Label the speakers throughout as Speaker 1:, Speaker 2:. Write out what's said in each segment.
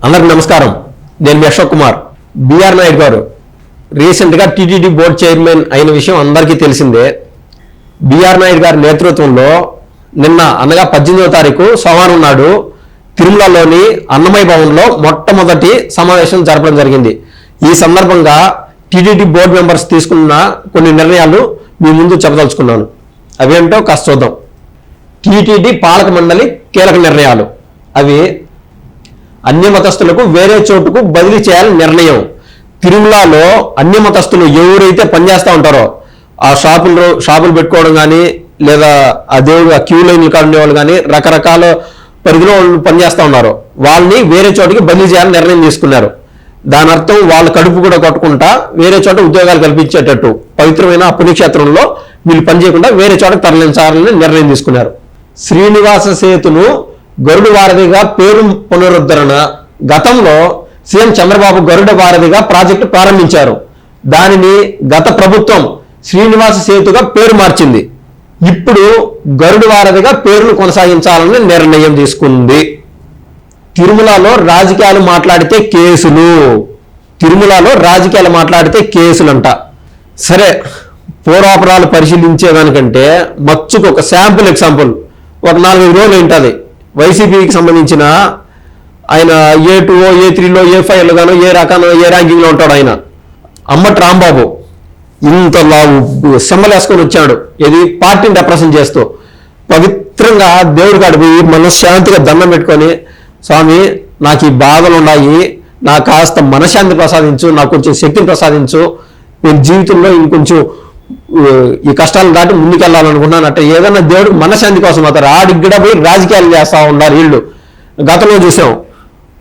Speaker 1: అందరికి నమస్కారం. నేను మీ అశోక్ కుమార్. బిఆర్ నాయుడు గారు రీసెంట్గా టీటీడీ బోర్డు చైర్మన్ అయిన విషయం అందరికీ తెలిసిందే. బిఆర్ నాయుడు గారి నేతృత్వంలో నిన్న అనగా 18వ తారీఖు సోమవారం నాడు తిరుమలలోని అన్నమయ్య భవన్లో మొట్టమొదటి సమావేశం జరపడం జరిగింది. ఈ సందర్భంగా టీటీడీ బోర్డు మెంబర్స్ తీసుకున్న కొన్ని నిర్ణయాలు మీ ముందు చెప్పదలుచుకున్నాను. అవేంటో కాస్త చూద్దాం. టీటీడీ పాలక మండలి కీలక నిర్ణయాలు. అవి అన్య మతస్థులకు వేరే చోటుకు బదిలీ చేయాలని నిర్ణయం. తిరుమలలో అన్య మతస్థులు ఎవరైతే పనిచేస్తూ ఉంటారో ఆ షాపులు పెట్టుకోవడం కానీ లేదా ఆ దేవుడు క్యూ లైన్లు కాడే వాళ్ళు కానీ రకరకాల పరిధిలో పనిచేస్తూ ఉన్నారు. వాళ్ళని వేరే చోటుకి బదిలీ చేయాలని నిర్ణయం తీసుకున్నారు. దాని అర్థం వాళ్ళ కడుపు కూడా కొట్టుకుంటా వేరే చోట ఉద్యోగాలు కల్పించేటట్టు పవిత్రమైన పుణ్యక్షేత్రంలో వీళ్ళు పనిచేయకుండా వేరే చోటకు తరలించాలని నిర్ణయం తీసుకున్నారు. శ్రీనివాస సేతును గరుడ వారధిగా పేరు పునరుద్ధరణ. గతంలో సీఎం చంద్రబాబు గరుడ వారధిగా ప్రాజెక్టు ప్రారంభించారు. దానిని గత ప్రభుత్వం శ్రీనివాస సేతుగా పేరు మార్చింది. ఇప్పుడు గరుడ వారధిగా పేరును కొనసాగించాలని నిర్ణయం తీసుకుంది. తిరుమలలో రాజకీయాలు మాట్లాడితే కేసులంట. సరే, పూర్వాపరాలు పరిశీలించేదానికంటే మచ్చుకు ఒక శాంపుల్ ఎగ్జాంపుల్ ఒక 4-5 రోజులు ఉంటుంది. వైసీపీకి సంబంధించిన ఆయన A2 A3 A5 గాను ఏ రకాన ఏ ర్యాంకింగ్లో ఉంటాడు ఆయన. అమ్మటి రాంబాబు ఇంత సెమ్మలు వేసుకొని వచ్చాడు. ఇది పార్టీని రిప్రజెంట్ చేస్తూ పవిత్రంగా దేవుడి కాడ పోయి మనశ్శాంతిగా దండం పెట్టుకొని, స్వామి నాకు ఈ బాధలు ఉన్నాయి, నాకు కాస్త మనశ్శాంతి ప్రసాదించు, నాకు కొంచెం శక్తిని ప్రసాదించు, నేను జీవితంలో ఇంకొంచెం ఈ కష్టాలను దాటి ముందుకెళ్ళాలనుకున్నాను అంటే ఏదైనా దేవుడు మనశ్శాంతి కోసం అవుతారు. ఆడిగ్గడ పోయి రాజకీయాలు చేస్తూ ఉన్నారు వీళ్ళు. గతంలో చూసాం,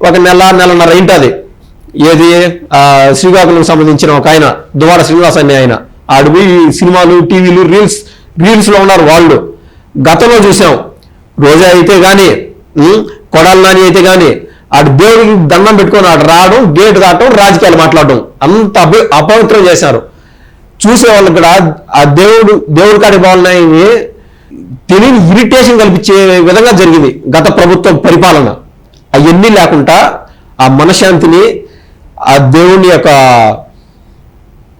Speaker 1: ఒక నెలన్నర ఏంటది ఏది శ్రీకాకుళం సంబంధించిన ఒక ఆయన దువాడ శ్రీనివాస్ అనే ఆయన ఆడిపోయి సినిమాలు టీవీలు రీల్స్లో ఉన్నారు వాళ్ళు. గతంలో చూసాం, రోజా అయితే కానీ కొడాలి నాని అయితే కానీ ఆడు దేవుడికి దండం పెట్టుకొని ఆడు రావడం, గేటు దాటడం, రాజకీయాలు మాట్లాడడం అంత అపవిత్రం చేశారు. చూసే వాళ్ళకి కూడా ఆ దేవుడి కాడి బాగున్నాయని తెలియని ఇరిటేషన్ కల్పించే విధంగా జరిగింది గత ప్రభుత్వం పరిపాలన. అవన్నీ లేకుండా ఆ మనశ్శాంతిని ఆ దేవుని యొక్క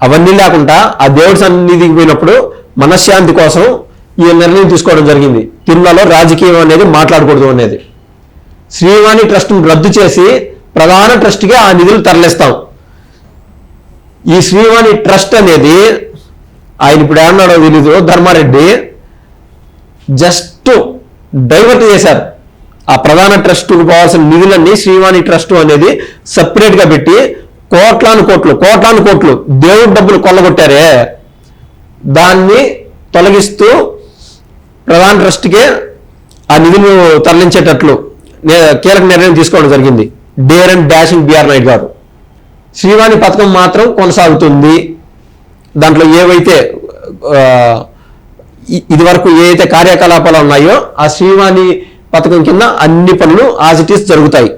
Speaker 1: అవన్నీ లేకుండా ఆ దేవుడి సన్నిధికి పోయినప్పుడు మనశ్శాంతి కోసం ఈ నిర్ణయం తీసుకోవడం జరిగింది. తిరుమలలో రాజకీయం అనేది మాట్లాడకూడదు అనేది. శ్రీవాణి ట్రస్ట్ను రద్దు చేసి ప్రధాన ట్రస్ట్గా ఆ నిధులు తరలిస్తాం. ఈ శ్రీవాణి ట్రస్ట్ అనేది ఆయన ఇప్పుడు ఏమన్నాడో తెలీదు, ధర్మారెడ్డి జస్ట్ డైవర్ట్ చేశారు. ఆ ప్రధాన ట్రస్టుకు పోవాల్సిన నిధులన్నీ శ్రీవాణి ట్రస్ట్ అనేది సపరేట్గా పెట్టి కోట్లాను కోట్లు దేవుడి డబ్బులు కొల్లగొట్టారే, దాన్ని తొలగిస్తూ ప్రధాన ట్రస్ట్కే ఆ నిధులు తరలించేటట్లు కీలక నిర్ణయం తీసుకోవడం జరిగింది. Dare and dashing BR Naidu గారు. శ్రీవాణి పథకం మాత్రం కొనసాగుతుంది. దాంట్లో ఏవైతే ఇది వరకు ఏవైతే కార్యకలాపాలు ఉన్నాయో ఆ శ్రీవాణి పథకం కింద అన్ని పనులు యాజ్ ఇట్ ఈస్ జరుగుతాయి.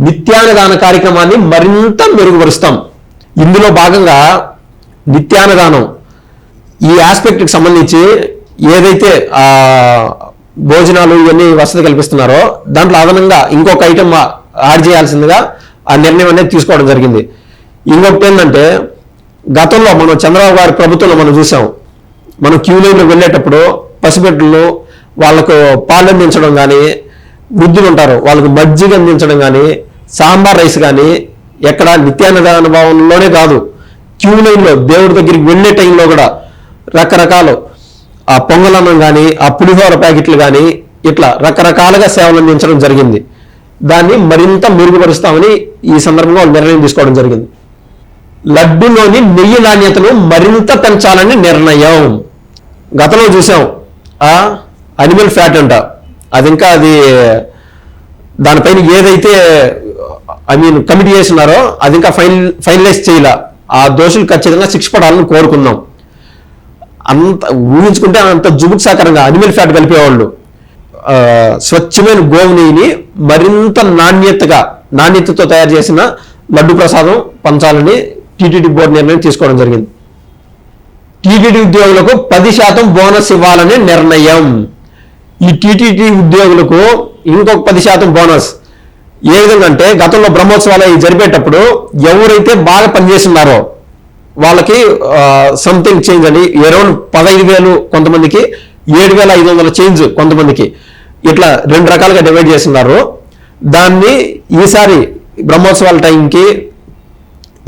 Speaker 1: నిత్యాన్నదాన కార్యక్రమాన్ని మరింత మెరుగుపరుస్తాం. ఇందులో భాగంగా నిత్యాన్నదానం ఈ ఆస్పెక్ట్కి సంబంధించి ఏదైతే భోజనాలు ఇవన్నీ వసతి కల్పిస్తున్నారో దాంట్లో అదనంగా ఇంకొక ఐటమ్ యాడ్ చేయాల్సిందిగా ఆ నిర్ణయం అనేది తీసుకోవడం జరిగింది. ఇంకొకటి ఏంటంటే, గతంలో మనం చంద్రబాబు గారి ప్రభుత్వంలో మనం చూసాం, మనం క్యూ లైన్లో వెళ్ళేటప్పుడు పసిబిడ్డలు వాళ్ళకు పాలు అందించడం కానీ, వృద్ధులు ఉంటారు వాళ్ళకు మజ్జిగ అందించడం కానీ, సాంబార్ రైస్ కానీ ఎక్కడ నిత్యాన్నదాన భవనంలోనే కాదు, క్యూ లైన్లో దేవుడి దగ్గరికి వెళ్ళే టైంలో కూడా రకరకాలు ఆ పొంగలన్నం కానీ, ఆ పులిహోర ప్యాకెట్లు కానీ ఇట్లా రకరకాలుగా సేవలు అందించడం జరిగింది. దాన్ని మరింత మెరుగుపరుస్తామని ఈ సందర్భంగా నిర్ణయం తీసుకోవడం జరిగింది. లడ్డూలోని నెయ్యి నాణ్యతను మరింత పెంచాలని నిర్ణయం. గతంలో చూసాం అనిమల్ ఫ్యాట్ అంట, అది దానిపైన ఏదైతే కమిటీ చేస్తున్నారో అది ఇంకా ఫైనలైజ్ చేయాల. ఆ దోషులు ఖచ్చితంగా శిక్ష పడాలని కోరుకుందాం. అంత ఊహించుకుంటే అంత జుగుప్సాకరంగా అనిమల్ ఫ్యాట్ కలిపేవాళ్ళు స్వచ్ఛమైన గోవు నెయ్యిని మరింత నాణ్యతతో తయారు చేసిన లడ్డు ప్రసాదం పంచాలని టీటీడీ బోర్డు నిర్ణయం తీసుకోవడం జరిగింది. టీటీడీ ఉద్యోగులకు 10% బోనస్ ఇవ్వాలనే నిర్ణయం. ఈ టీటీడీ ఉద్యోగులకు ఇంకొక 10% బోనస్. ఏ విధంగా అంటే గతంలో బ్రహ్మోత్సవాలు అవి జరిపేటప్పుడు ఎవరైతే బాగా పనిచేస్తున్నారో వాళ్ళకి సంథింగ్ చేంజ్ అని అరౌండ్ 15,000 కొంతమందికి, 7,500 చేంజ్ కొంతమందికి, ఇట్లా 2 రకాలుగా డివైడ్ చేస్తున్నారు. దాన్ని ఈసారి బ్రహ్మోత్సవాల టైంకి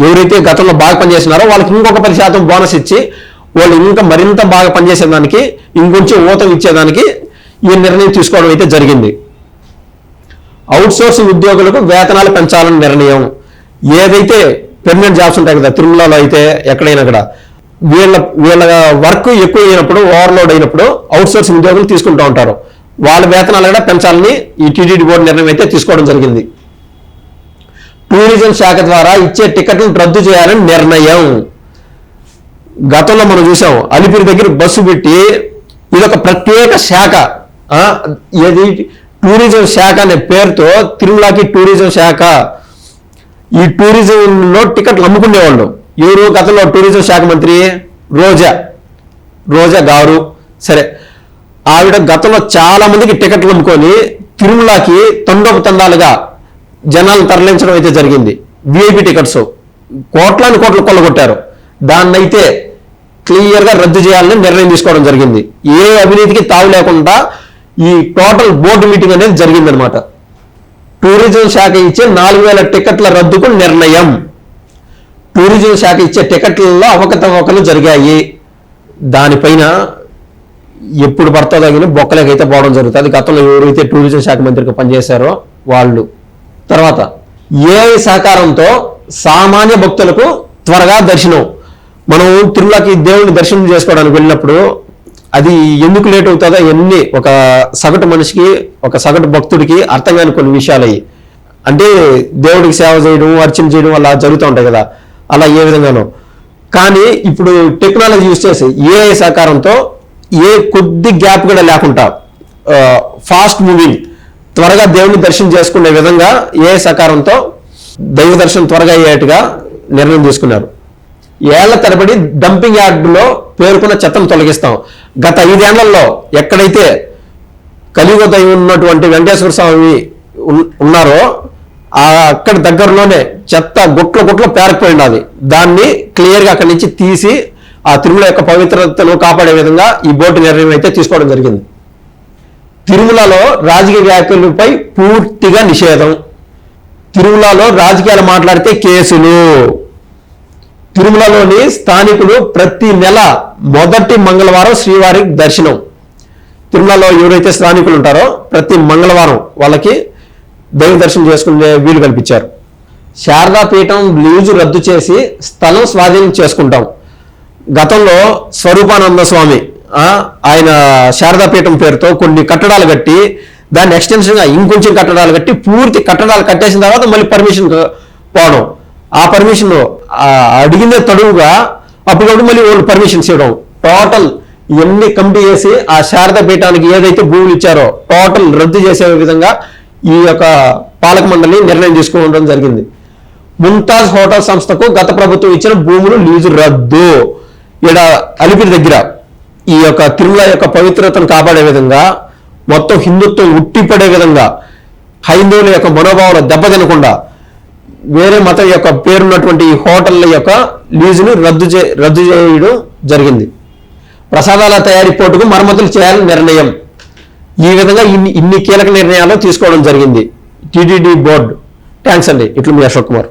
Speaker 1: ఎవరైతే గతంలో బాగా పనిచేస్తున్నారో వాళ్ళకి ఇంకొక 10% బోనస్ ఇచ్చి వాళ్ళు ఇంకా మరింత బాగా పనిచేసేదానికి ఇంకొంచెం ఊతం ఇచ్చేదానికి ఈ నిర్ణయం తీసుకోవడం అయితే జరిగింది. అవుట్సోర్సింగ్ ఉద్యోగులకు వేతనాలు పెంచాలని నిర్ణయం. ఏదైతే పెర్మనెంట్ జాబ్స్ ఉంటాయి కదా తిరుమలలో అయితే ఎక్కడైనా కూడా వీళ్ళ వర్క్ ఎక్కువ అయినప్పుడు, ఓవర్లోడ్ అయినప్పుడు అవుట్సోర్సింగ్ ఉద్యోగులు తీసుకుంటూ ఉంటారు. వాళ్ళ వేతనాలు కూడా పెంచాలని ఈ టీటీడీ బోర్డు నిర్ణయం అయితే తీసుకోవడం జరిగింది. టూరిజం శాఖ ద్వారా ఇచ్చే టికెట్లను రద్దు చేయాలని నిర్ణయం. గతంలో మనం చూసాం అలిపిరి దగ్గర బస్సు పెట్టి ఇదొక ప్రత్యేక శాఖ, ఏది టూరిజం శాఖ అనే పేరుతో తిరుమలకి టూరిజం శాఖ, ఈ టూరిజంలో టికెట్లు అమ్ముకునేవాళ్ళు ఎవరు? గతంలో టూరిజం శాఖ మంత్రి రోజా గారు. సరే, ఆవిడ గతంలో చాలా మందికి టికెట్లు అమ్ముకొని తిరుమలకి తండోపతండాలుగా జనాలను తరలించడం అయితే జరిగింది. విఐపి టికెట్స్ కోట్లు కొల్లగొట్టారు. దాన్నైతే క్లియర్గా రద్దు చేయాలని నిర్ణయం తీసుకోవడం జరిగింది. ఏ అవినీతికి తావు లేకుండా ఈ టోటల్ బోర్డు మీటింగ్ అనేది జరిగిందనమాట. టూరిజం శాఖ ఇచ్చే 4,000 టికెట్ల రద్దుకు నిర్ణయం. టూరిజం శాఖ ఇచ్చే టికెట్లలో అవకతవకలు జరిగాయి. దానిపైన ఎప్పుడు పడుతుందో తగిన బొక్కలేకైతే పోవడం జరుగుతుంది. గతంలో ఎవరైతే టూరిజం శాఖ మంత్రిగా పనిచేశారో వాళ్ళు. తర్వాత ఏఐ సహకారంతో సామాన్య భక్తులకు త్వరగా దర్శనం. మనం తిరుమలకి దేవుని దర్శనం చేసుకోవడానికి వెళ్ళినప్పుడు అది ఎందుకు లేట్ అవుతుందో ఎన్ని ఒక సగటు మనిషికి, ఒక సగటు భక్తుడికి అర్థం కాని కొన్ని విషయాలు అయ్యి, అంటే దేవుడికి సేవ చేయడం, అర్చన చేయడం అలా జరుగుతూ ఉంటాయి కదా, అలా ఏ విధంగానో. కానీ ఇప్పుడు టెక్నాలజీ యూజ్ చేసి ఏఐ సహకారంతో ఏ కొద్ది గ్యాప్ కూడా లేకుండా ఫాస్ట్ మూవింగ్ త్వరగా దేవుని దర్శనం చేసుకునే విధంగా ఏఐ సహకారంతో దైవ దర్శనం త్వరగా అయ్యేట్టుగా నిర్ణయం తీసుకున్నారు. ఏళ్ల తరబడి డంపింగ్ యార్డులో పేర్కొన్న చెత్తను తొలగిస్తాం. గత 5 ఏళ్లలో ఎక్కడైతే కలియుగ దైవం ఉన్నటువంటి వెంకటేశ్వర స్వామి ఉన్నారో అక్కడ దగ్గరలోనే చెత్త గుట్ల పేరుకుపోయి ఉన్నది. దాన్ని క్లియర్గా అక్కడి నుంచి తీసి ఆ తిరుమల యొక్క పవిత్రతను కాపాడే విధంగా ఈ బోర్డు నిర్ణయం అయితే తీసుకోవడం జరిగింది. తిరుమలలో రాజకీయ వ్యాఖ్యలపై పూర్తిగా నిషేధం. తిరుమలలో రాజకీయాలు మాట్లాడితే కేసులు. తిరుమలలోని స్థానికులు ప్రతి నెల మొదటి మంగళవారం శ్రీవారి దర్శనం. తిరుమలలో ఎవరైతే స్థానికులు ఉంటారో ప్రతి మంగళవారం వాళ్ళకి దైవ దర్శనం చేసుకునే వీలు కల్పించారు. శారదాపీఠం లీజు రద్దు చేసి స్థలం స్వాధీనం చేసుకుంటాం. గతంలో స్వరూపానంద స్వామి ఆయన శారదాపీఠం పేరుతో కొన్ని కట్టడాలు కట్టి దాన్ని ఎక్స్టెన్షన్గా ఇంకొంచెం కట్టడాలు కట్టి పూర్తి కట్టడాలు కట్టేసిన తర్వాత మళ్ళీ పర్మిషన్ పోవడం. ఆ పర్మిషన్ అడిగిన తడువుగా అప్పటికప్పుడు మళ్ళీ వాళ్ళు పర్మిషన్స్ ఇవ్వడం. టోటల్ ఇవన్నీ కమిటీ చేసి ఆ శారదా పీఠానికి ఏదైతే భూములు ఇచ్చారో టోటల్ రద్దు చేసే విధంగా ఈ యొక్క పాలక మండలి నిర్ణయం తీసుకోవడం జరిగింది. ముంతాజ్ హోటల్ సంస్థకు గత ప్రభుత్వం ఇచ్చిన భూములు లీజు రద్దు. ఇక్కడ అలిపిరి దగ్గర ఈ యొక్క తిరుమల యొక్క పవిత్రతను కాపాడే విధంగా, మొత్తం హిందుత్వం ఉట్టిపడే విధంగా, హైందవుల యొక్క మనోభావాలు దెబ్బతినకుండా వేరే మతం యొక్క పేరున్నటువంటి ఈ హోటళ్ల యొక్క లీజును రద్దు చేయడం జరిగింది. ప్రసాదాల తయారీ పోర్టుకు మరమ్మతులు చేయాలని నిర్ణయం. ఈ విధంగా ఇన్ని కీలక నిర్ణయాలు తీసుకోవడం జరిగింది టీటీడీ బోర్డు. థ్యాంక్స్ అండి. ఇట్లు మీ అశోక్ కుమార్.